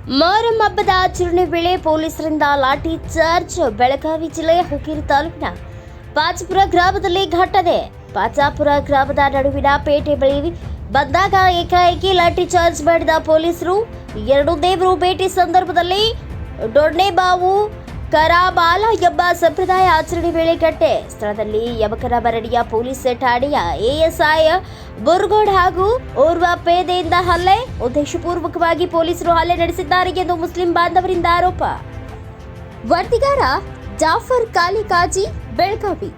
ಮೊಹರಂ ಹಬ್ಬದ ಆಚರಣೆ ವೇಳೆ ಪೊಲೀಸರಿಂದ ಲಾಠಿ ಚಾರ್ಜ್. ಬೆಳಗಾವಿ ಜಿಲ್ಲೆಯ ಹುಕ್ಕೇರಿ ತಾಲೂಕಿನ ಪಾಚಾಪುರ ಗ್ರಾಮದಲ್ಲಿ ಘಟನೆ. ಪಾಚಾಪುರ ಗ್ರಾಮದ ನಡುವಿನ ಪೇಟೆ ಬಳಿ ಬಂದಾಗ ಏಕಾಏಕಿ ಲಾಠಿ ಚಾರ್ಜ್ ಮಾಡಿದ ಪೊಲೀಸರು. ಎರಡು ದೇವರು ಭೇಟಿ ಸಂದರ್ಭದಲ್ಲಿ ಡೊಣ್ಣೆಬಾವು ಕರಾಬಾಲ ಎಂಬ ಸಂಪ್ರದಾಯ ಆಚರಣೆ ವೇಳೆ ಘಟನೆ. ಸ್ಥಳದಲ್ಲಿ ಯಮಕರ ಬರಡಿಯ ಪೊಲೀಸ್ ಠಾಣೆಯ ಎಎಸ್ಐ ಬುರ್ಗೋಡ್ ಹಾಗೂ ಓರ್ವ ಪೇದೆಯಿಂದ ಹಲ್ಲೆ. ಉದ್ದೇಶಪೂರ್ವಕವಾಗಿ ಪೊಲೀಸರು ಹಲ್ಲೆ ನಡೆಸಿದ್ದಾರೆ ಎಂದು ಮುಸ್ಲಿಂ ಬಾಂಧವರಿಂದ ಆರೋಪ. ವರದಿಗಾರ ಜಾಫರ್ ಕಾಲಿಕಾಜಿ, ಬೆಳಗಾವಿ.